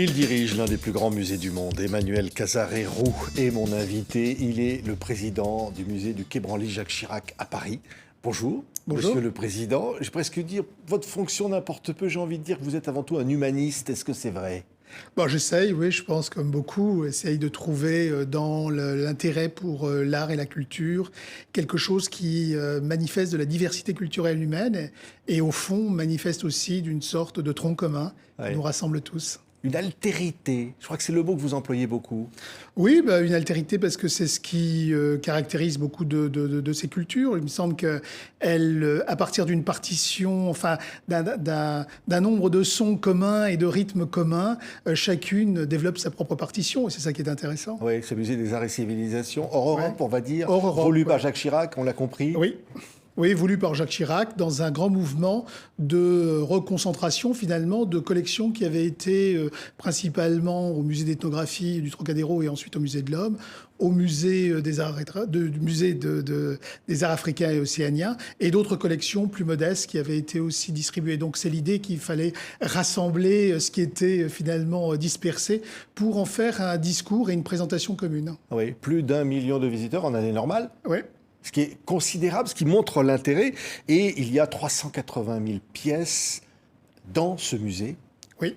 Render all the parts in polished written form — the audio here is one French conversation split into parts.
Il dirige l'un des plus grands musées du monde. Emmanuel Casaré-Roux est mon invité. Il est le président du musée du Quai Branly-Jacques Chirac à Paris. Bonjour, Bonjour. Monsieur le Président. Je vais presque dire, votre fonction n'importe peu, j'ai envie de dire que vous êtes avant tout un humaniste. Est-ce que c'est vrai ? Bon, j'essaye, oui, je pense, comme beaucoup, essaye de trouver dans l'intérêt pour l'art et la culture quelque chose qui manifeste de la diversité culturelle humaine et au fond, manifeste aussi d'une sorte de tronc commun qui nous rassemble tous. Une altérité, je crois que c'est le mot que vous employez beaucoup. Oui, une altérité parce que c'est ce qui caractérise beaucoup de ces cultures. Il me semble qu'elle, à partir d'une partition, enfin d'un nombre de sons communs et de rythmes communs, chacune développe sa propre partition et c'est ça qui est intéressant. Oui, ce musée des arts et civilisations, hors Europe, on va dire, hors Europe, voulu par Jacques Chirac, on l'a compris. Oui. Oui, voulu par Jacques Chirac, dans un grand mouvement de reconcentration, finalement, de collections qui avaient été principalement au musée d'ethnographie du Trocadéro et ensuite au musée de l'Homme, au musée des arts, des arts africains et océaniens, et d'autres collections plus modestes qui avaient été aussi distribuées. Donc c'est l'idée qu'il fallait rassembler ce qui était finalement dispersé pour en faire un discours et une présentation commune. Oui, plus d'1 million de visiteurs en année normale. Oui. Ce qui est considérable, ce qui montre l'intérêt. Et il y a 380 000 pièces dans ce musée. Oui.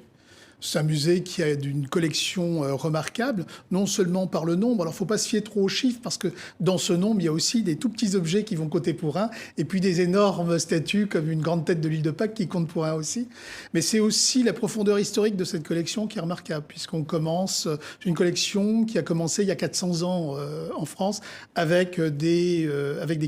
C'est un musée qui a une collection remarquable, non seulement par le nombre. Alors, il ne faut pas se fier trop aux chiffres, parce que dans ce nombre, il y a aussi des tout petits objets qui vont compter pour un, et puis des énormes statues, comme une grande tête de l'île de Pâques, qui compte pour un aussi. Mais c'est aussi la profondeur historique de cette collection qui est remarquable, puisqu'on commence une collection qui a commencé il y a 400 ans en France, avec des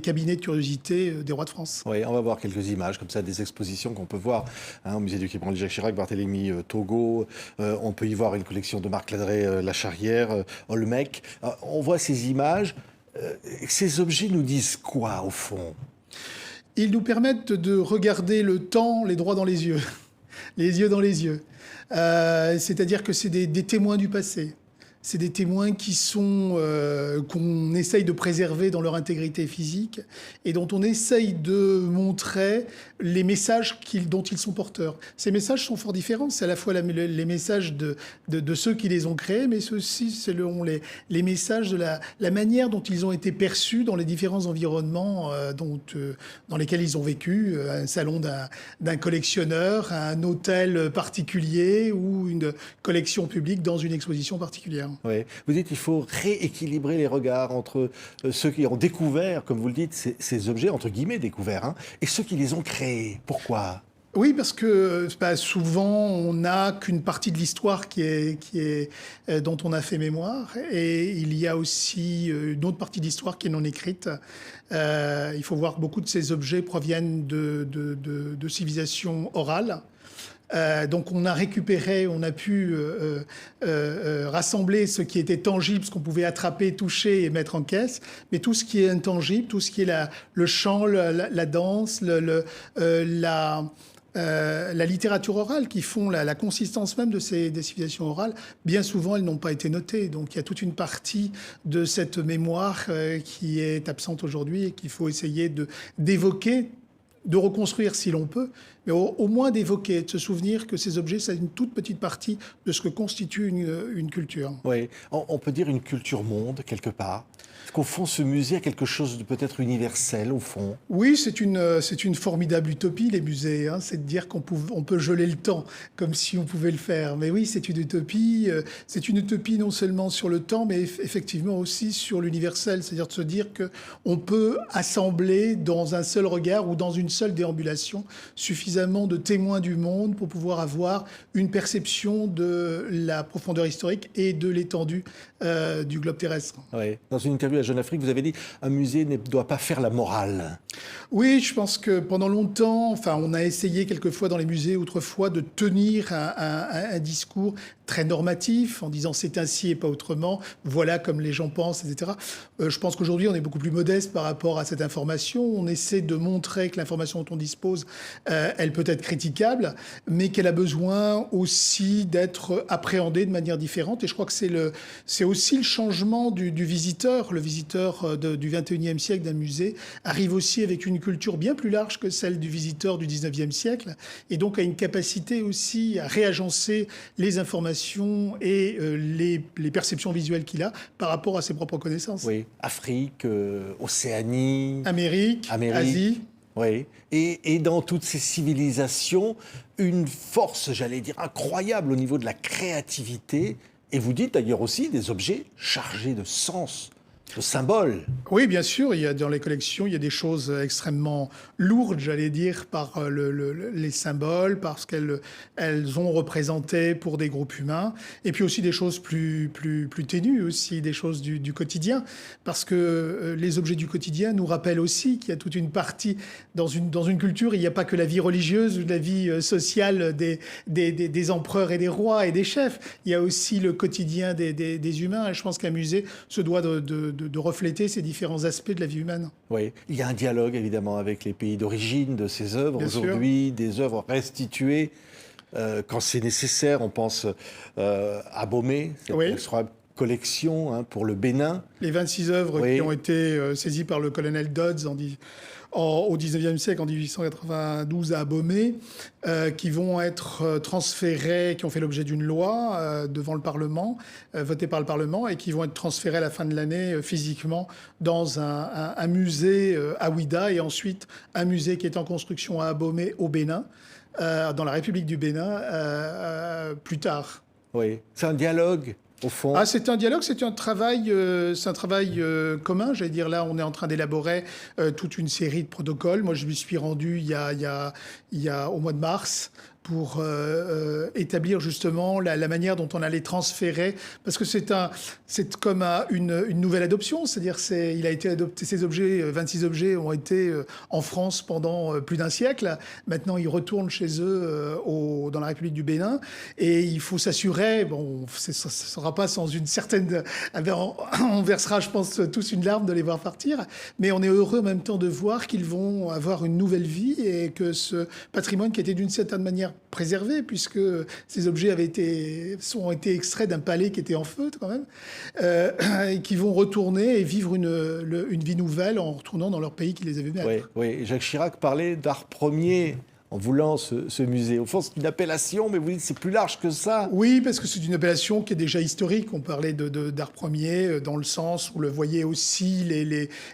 cabinets de curiosité des rois de France. Oui, on va voir quelques images, comme ça, des expositions qu'on peut voir au musée du Quai Branly-Jacques Chirac, Barthélemy Togo. On peut y voir une collection de Marc Ladré-Lacharrière, Olmec. On voit ces images. Ces objets nous disent quoi, au fond ? Ils nous permettent de regarder le temps les droits dans les yeux, les yeux dans les yeux. C'est-à-dire que c'est des témoins du passé. C'est des témoins qui sont qu'on essaye de préserver dans leur intégrité physique et dont on essaye de montrer les messages dont ils sont porteurs. Ces messages sont fort différents. C'est à la fois les messages de ceux qui les ont créés, mais aussi selon les messages de la manière dont ils ont été perçus dans les différents environnements dans lesquels ils ont vécu. Un salon d'un collectionneur, un hôtel particulier ou une collection publique dans une exposition particulière. Oui. Vous dites qu'il faut rééquilibrer les regards entre ceux qui ont découvert, comme vous le dites, ces objets, entre guillemets découverts, et ceux qui les ont créés. Pourquoi ? Oui, parce que souvent, on n'a qu'une partie de l'histoire dont on a fait mémoire. Et il y a aussi une autre partie de l'histoire qui est non écrite. Il faut voir que beaucoup de ces objets proviennent de civilisations orales. Donc on a récupéré, on a pu rassembler ce qui était tangible, ce qu'on pouvait attraper, toucher et mettre en caisse, mais tout ce qui est intangible, tout ce qui est le chant, la danse, la littérature orale qui font la consistance même des civilisations orales, bien souvent elles n'ont pas été notées. Donc il y a toute une partie de cette mémoire qui est absente aujourd'hui et qu'il faut essayer d'évoquer, de reconstruire si l'on peut, mais au moins d'évoquer, de se souvenir que ces objets, c'est une toute petite partie de ce que constitue une culture. Oui, on peut dire une culture monde, quelque part. Parce qu'au fond, ce musée a quelque chose de peut-être universel, au fond. Oui, c'est une formidable utopie, les musées. C'est de dire qu'on peut geler le temps, comme si on pouvait le faire. Mais oui, c'est une utopie. C'est une utopie non seulement sur le temps, mais effectivement aussi sur l'universel. C'est-à-dire de se dire qu'on peut assembler dans un seul regard ou dans une seule déambulation suffisamment de témoins du monde pour pouvoir avoir une perception de la profondeur historique et de l'étendue du globe terrestre. Oui. Dans une interview à Jeune Afrique, vous avez dit un musée ne doit pas faire la morale. Oui, je pense que pendant longtemps, on a essayé quelquefois dans les musées autrefois de tenir un discours très normatif en disant c'est ainsi et pas autrement, voilà comme les gens pensent, etc. Je pense qu'aujourd'hui on est beaucoup plus modeste par rapport à cette information. On essaie de montrer que l'information dont on dispose, elle peut être critiquable, mais qu'elle a besoin aussi d'être appréhendée de manière différente. Et je crois que c'est aussi le changement du visiteur. le visiteur du XXIe siècle d'un musée arrive aussi avec une culture bien plus large que celle du visiteur du XIXe siècle, et donc a une capacité aussi à réagencer les informations et les perceptions visuelles qu'il a par rapport à ses propres connaissances. Oui, Afrique, Océanie, Amérique, Asie. Oui, et dans toutes ces civilisations, une force, j'allais dire, incroyable au niveau de la créativité. Et vous dites d'ailleurs aussi des objets chargés de sens, de symboles. Oui, bien sûr, dans les collections, il y a des choses extrêmement lourdes, j'allais dire, par les symboles, parce qu'elles ont représenté pour des groupes humains, et puis aussi des choses plus ténues, aussi des choses du quotidien, parce que les objets du quotidien nous rappellent aussi qu'il y a toute une partie, dans une culture, il n'y a pas que la vie religieuse ou la vie sociale des empereurs et des rois et des chefs, il y a aussi le quotidien des humains, et je pense qu'un musée se doit de refléter ces différents aspects de la vie humaine. Oui, il y a un dialogue évidemment avec les pays d'origine de ces œuvres. Aujourd'hui, des œuvres restituées quand c'est nécessaire. On pense à Abomey, cette extraordinaire collection pour le Bénin. Les 26 œuvres qui ont été saisies par le colonel Dodds au XIXe siècle, en 1892 à Abomey, qui vont être transférées, qui ont fait l'objet d'une loi devant le Parlement, votée par le Parlement, et qui vont être transférées à la fin de l'année physiquement dans un musée à Ouidah, et ensuite un musée qui est en construction à Abomey au Bénin, dans la République du Bénin, plus tard. Oui, c'est un dialogue. Au fond. C'est un dialogue, c'est un travail commun. J'allais dire, là, on est en train d'élaborer toute une série de protocoles. Moi, je me suis rendu il y a au mois de mars pour établir justement la manière dont on allait transférer, parce que c'est comme une nouvelle adoption, c'est-à-dire il a été adopté, ces objets, 26 objets ont été en France pendant plus d'un siècle. Maintenant, ils retournent chez eux dans la République du Bénin, et il faut s'assurer, bon, ça ne sera pas sans une certaine... On versera, je pense, tous une larme de les voir partir, mais on est heureux en même temps de voir qu'ils vont avoir une nouvelle vie, et que ce patrimoine qui était d'une certaine manière préservés, puisque ces objets ont été extraits d'un palais qui était en feu quand même, et qui vont retourner et vivre une vie nouvelle en retournant dans leur pays qui les avait mis. Oui, Jacques Chirac parlait d'art premier en voulant ce musée. Au fond, c'est une appellation, mais vous dites que c'est plus large que ça. Oui, parce que c'est une appellation qui est déjà historique. On parlait d'art premier dans le sens où le voyaient aussi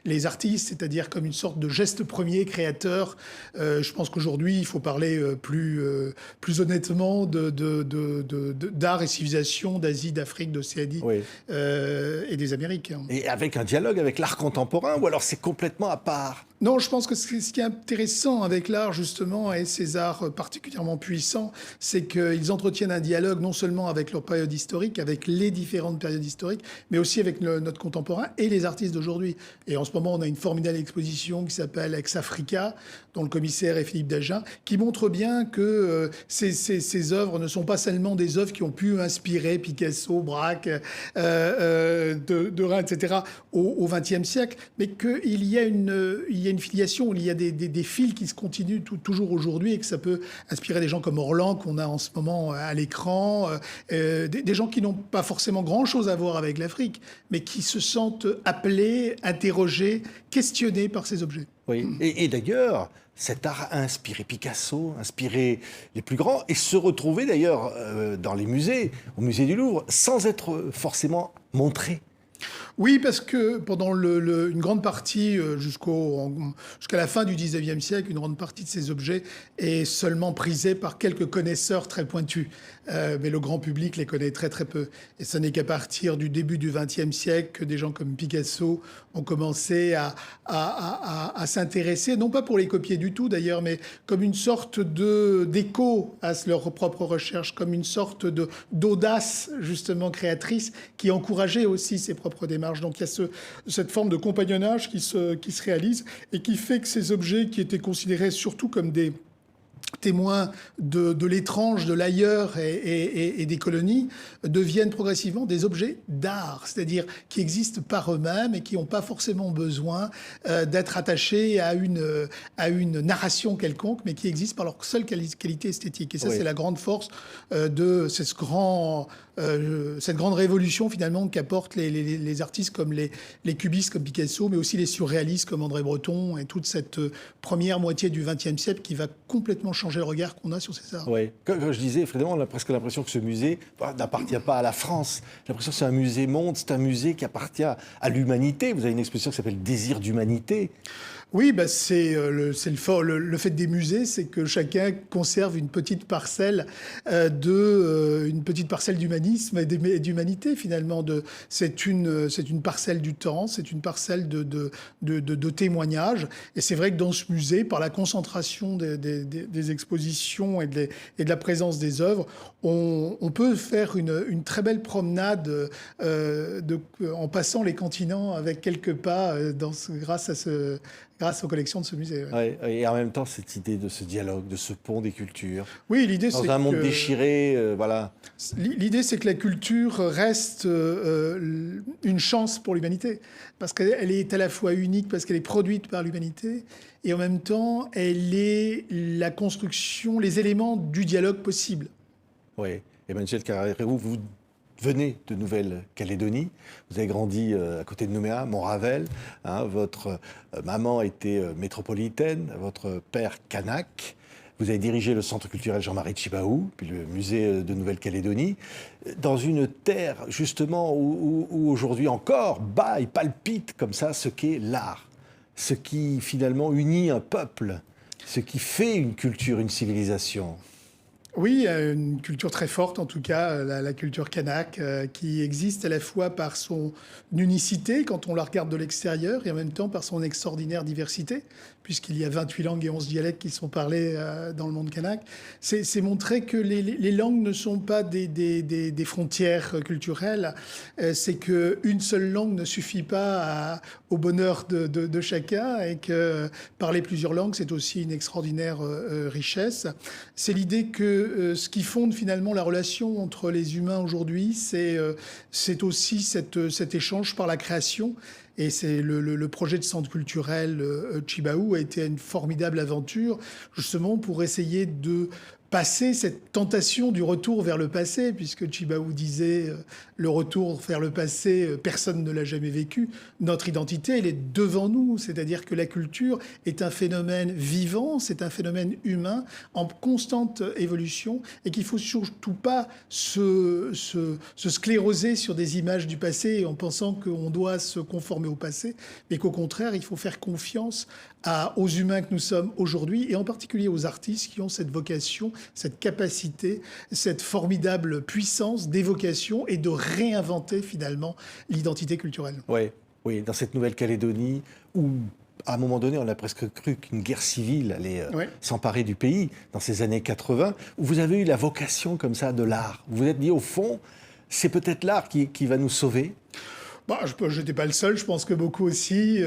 les artistes, c'est-à-dire comme une sorte de geste premier créateur. Je pense qu'aujourd'hui, il faut parler plus honnêtement d'art et civilisation d'Asie, d'Afrique, d'Océanie et des Amériques. Et avec un dialogue avec l'art contemporain, ou alors c'est complètement à part? Non, je pense que ce qui est intéressant avec l'art, justement, et ces arts particulièrement puissants, c'est qu'ils entretiennent un dialogue non seulement avec leur période historique, avec les différentes périodes historiques, mais aussi avec notre contemporain et les artistes d'aujourd'hui. Et en ce moment, on a une formidable exposition qui s'appelle Ex-Africa, dont le commissaire est Philippe Dagen, qui montre bien que ces œuvres ne sont pas seulement des œuvres qui ont pu inspirer Picasso, Braque, Derain, etc., au XXe siècle, mais qu'il y a une filiation, il y a des fils qui se continuent toujours aujourd'hui, et que ça peut inspirer des gens comme Orlan, qu'on a en ce moment à l'écran, des gens qui n'ont pas forcément grand-chose à voir avec l'Afrique, mais qui se sentent appelés, interrogés, questionnés par ces objets. Oui, et d'ailleurs, cet art a inspiré Picasso, inspiré les plus grands, et se retrouver d'ailleurs dans les musées, au musée du Louvre, sans être forcément montré. Oui, parce que pendant une grande partie, jusqu'à la fin du XIXe siècle, une grande partie de ces objets est seulement prisée par quelques connaisseurs très pointus. Mais le grand public les connaît très très peu. Et ce n'est qu'à partir du début du XXe siècle que des gens comme Picasso ont commencé à s'intéresser, non pas pour les copier du tout d'ailleurs, mais comme une sorte d'écho à leur propre recherche, comme une sorte d'audace justement créatrice qui encourageait aussi ses propres démarches. Donc il y a cette forme de compagnonnage qui se réalise et qui fait que ces objets qui étaient considérés surtout comme des témoins de l'étrange, de l'ailleurs et des colonies, deviennent progressivement des objets d'art, c'est-à-dire qui existent par eux-mêmes et qui n'ont pas forcément besoin d'être attachés à une narration quelconque, mais qui existent par leur seule qualité esthétique. Et ça, c'est la grande force de ce grand cette grande révolution finalement qu'apportent les artistes comme les cubistes comme Picasso, mais aussi les surréalistes comme André Breton et toute cette première moitié du XXe siècle qui va complètement changer le regard qu'on a sur ces arts. Oui, comme je disais, Frédéric, on a presque l'impression que ce musée n'appartient pas à la France. J'ai l'impression que c'est un musée monde, c'est un musée qui appartient à l'humanité. Vous avez une expression qui s'appelle « désir d'humanité ». Oui, c'est le fait des musées, c'est que chacun conserve une petite parcelle d'humanisme et d'humanité finalement. C'est une parcelle du temps, c'est une parcelle de témoignages. Et c'est vrai que dans ce musée, par la concentration des expositions et de la présence des œuvres, on peut faire une très belle promenade en passant les continents avec quelques pas grâce aux collections de ce musée. Ouais. Ouais, et en même temps, cette idée de ce dialogue, de ce pont des cultures. Oui, l'idée, c'est dans un monde déchiré, voilà. L'idée, c'est que la culture reste une chance pour l'humanité, parce qu'elle est à la fois unique, parce qu'elle est produite par l'humanité, et en même temps, elle est la construction, les éléments du dialogue possible. Oui. Emmanuel Carrérou, vous venez de Nouvelle-Calédonie, vous avez grandi à côté de Nouméa, Montravel, votre maman était métropolitaine, votre père kanak, vous avez dirigé le centre culturel Jean-Marie Tjibaou, puis le musée de Nouvelle-Calédonie, dans une terre justement où aujourd'hui encore bat et palpite comme ça ce qu'est l'art, ce qui finalement unit un peuple, ce qui fait une culture, une civilisation. Oui, une culture très forte, en tout cas, la culture kanak, qui existe à la fois par son unicité, quand on la regarde de l'extérieur, et en même temps par son extraordinaire diversité, puisqu'il y a 28 langues et 11 dialectes qui sont parlés dans le monde kanak. C'est montrer que les langues ne sont pas des frontières culturelles, c'est qu'une seule langue ne suffit pas au bonheur de chacun, et que parler plusieurs langues, c'est aussi une extraordinaire richesse. C'est l'idée que ce qui fonde finalement la relation entre les humains aujourd'hui, c'est aussi cet échange par la création. Et c'est le projet de centre culturel Tjibaou a été une formidable aventure, justement pour essayer de passer cette tentation du retour vers le passé, puisque Tjibaou disait le retour vers le passé, personne ne l'a jamais vécu. Notre identité, elle est devant nous, c'est-à-dire que la culture est un phénomène vivant, c'est un phénomène humain en constante évolution, et qu'il faut surtout pas se scléroser sur des images du passé en pensant qu'on doit se conformer au passé, mais qu'au contraire, il faut faire confiance aux humains que nous sommes aujourd'hui, et en particulier aux artistes qui ont cette vocation, cette capacité, cette formidable puissance d'évocation et de réinventer finalement l'identité culturelle. Oui, dans cette Nouvelle-Calédonie où, à un moment donné, on a presque cru qu'une guerre civile allait s'emparer du pays, dans ces années 80, où vous avez eu la vocation comme ça de l'art. Vous vous êtes dit, au fond, c'est peut-être l'art qui va nous sauver. Je n'étais pas le seul, je pense que beaucoup aussi.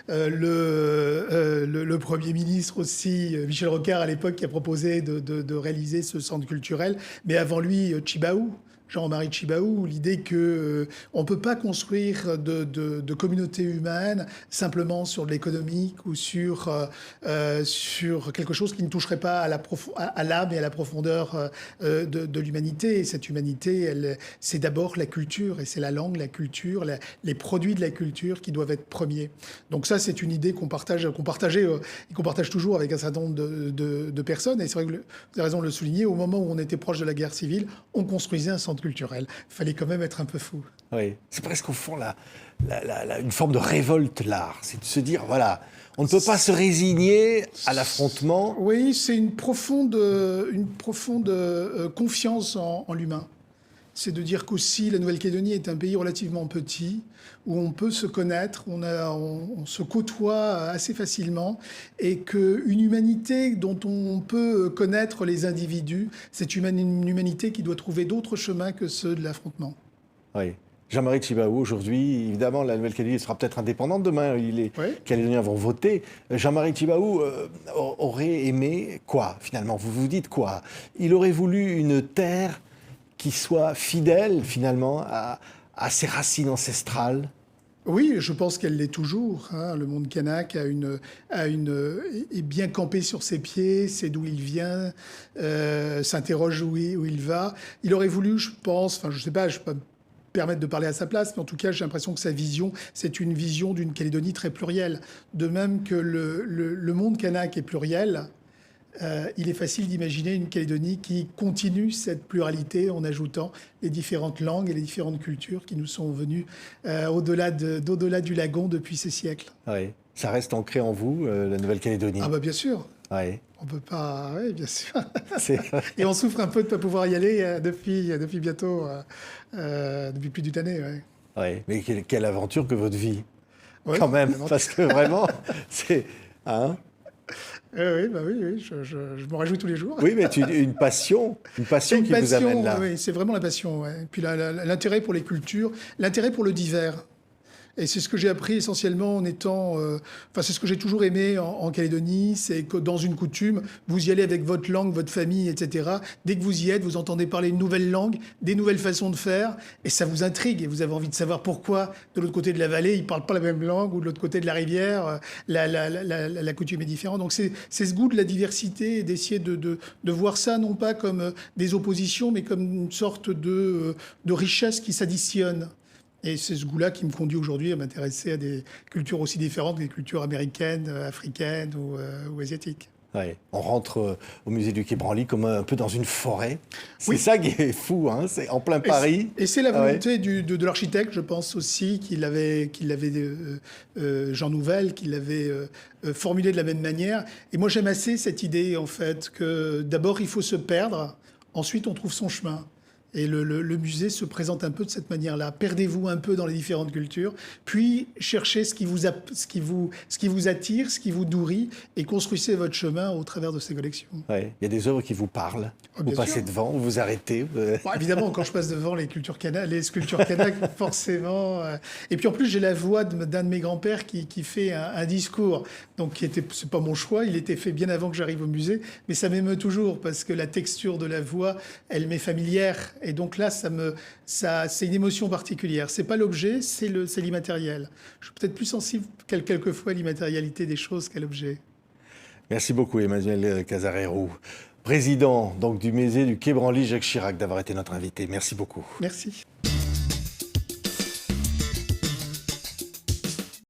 Le Premier ministre aussi, Michel Rocard à l'époque, qui a proposé de réaliser ce centre culturel. Mais avant lui, Tjibaou. Jean-Marie Tjibaou, l'idée qu'on ne peut pas construire de communauté humaine simplement sur de l'économique ou sur quelque chose qui ne toucherait pas à l'âme et à la profondeur de l'humanité. Et cette humanité, c'est d'abord la culture, et c'est la langue, la culture, les produits de la culture qui doivent être premiers. Donc ça, c'est une idée qu'on partageait et qu'on partage toujours avec un certain nombre de personnes. Et c'est vrai que vous avez raison de le souligner, au moment où on était proche de la guerre civile, on construisait un centre culturel. Il fallait quand même être un peu fou. Oui, c'est presque au fond une forme de révolte, l'art. C'est de se dire, voilà, on ne peut pas se résigner à l'affrontement. Oui, c'est une profonde confiance en l'humain. C'est de dire qu'aussi la Nouvelle-Calédonie est un pays relativement petit, où on peut se connaître, on se côtoie assez facilement, et qu'une humanité dont on peut connaître les individus, c'est une humanité qui doit trouver d'autres chemins que ceux de l'affrontement. Oui. Jean-Marie Tjibaou, aujourd'hui, évidemment, la Nouvelle-Calédonie sera peut-être indépendante demain. Les Calédoniens vont voter. Jean-Marie Tjibaou aurait aimé quoi, finalement? Vous vous dites quoi? Il aurait voulu une terre qui soit fidèle, finalement, à ses racines ancestrales. Oui, je pense qu'elle l'est toujours, hein. Le monde kanak est bien campé sur ses pieds, sait d'où il vient, s'interroge où il va. Il aurait voulu, je pense, enfin je sais pas, je peux pas me permettre de parler à sa place, mais en tout cas j'ai l'impression que sa vision, c'est une vision d'une Calédonie très plurielle. De même que le monde kanak est pluriel, il est facile d'imaginer une Calédonie qui continue cette pluralité en ajoutant les différentes langues et les différentes cultures qui nous sont venues au-delà du lagon depuis ces siècles. Oui. Ça reste ancré en vous, la Nouvelle-Calédonie. Ah bah bien sûr. Oui. On peut pas... Oui, bien sûr. C'est... Et on souffre un peu de ne pas pouvoir y aller depuis bientôt, depuis plus d'une année. Ouais. Oui. Mais quelle aventure que votre vie, Ouais, quand même. vraiment. Parce que vraiment, c'est... Hein? Oui, bah oui, je m'en réjouis tous les jours. Oui, mais une passion C'est une qui vous amène passion, là. oui, c'est vraiment la passion. Ouais. Et puis l'intérêt pour les cultures, l'intérêt pour le divers. Et c'est ce que j'ai appris essentiellement en étant... Enfin, c'est ce que j'ai toujours aimé en Calédonie, c'est que dans une coutume, vous y allez avec votre langue, votre famille, etc. Dès que vous y êtes, vous entendez parler une nouvelle langue, des nouvelles façons de faire, et ça vous intrigue. Et vous avez envie de savoir pourquoi, de l'autre côté de la vallée, ils ne parlent pas la même langue, ou de l'autre côté de la rivière, la coutume est différente. Donc c'est ce goût de la diversité, et d'essayer de voir ça, non pas comme des oppositions, mais comme une sorte de richesse qui s'additionne. Et c'est ce goût-là qui me conduit aujourd'hui à m'intéresser à des cultures aussi différentes que les cultures américaines, africaines ou asiatiques. Ouais. On rentre au musée du Quai Branly comme un peu dans une forêt. C'est Oui. ça qui est fou, hein. C'est en plein Paris. Et c'est la Ah ouais. volonté de l'architecte, je pense aussi, Jean Nouvel, qu'il l'avait formulé de la même manière. Et moi, j'aime assez cette idée, en fait, que d'abord, il faut se perdre, ensuite, on trouve son chemin. Et le musée se présente un peu de cette manière-là. Perdez-vous un peu dans les différentes cultures, puis cherchez ce qui vous attire, ce qui vous nourrit, et construisez votre chemin au travers de ces collections. Ouais. Il y a des œuvres qui vous parlent. Ah, Vous bien passez sûr. devant, vous vous arrêtez. Bon, évidemment, quand je passe devant les sculptures kanak, forcément. Et puis en plus, j'ai la voix d'un de mes grands-pères qui fait un discours. Donc, c'est pas mon choix, il était fait bien avant que j'arrive au musée, mais ça m'émeut toujours parce que la texture de la voix, elle m'est familière. Et donc là, c'est une émotion particulière. C'est pas l'objet, c'est l'immatériel. Je suis peut-être plus sensible quelquefois à l'immatérialité des choses qu'à l'objet. Merci beaucoup, Emmanuel Casarero, président donc, du musée du Quai Branly Jacques Chirac, d'avoir été notre invité. Merci beaucoup. Merci.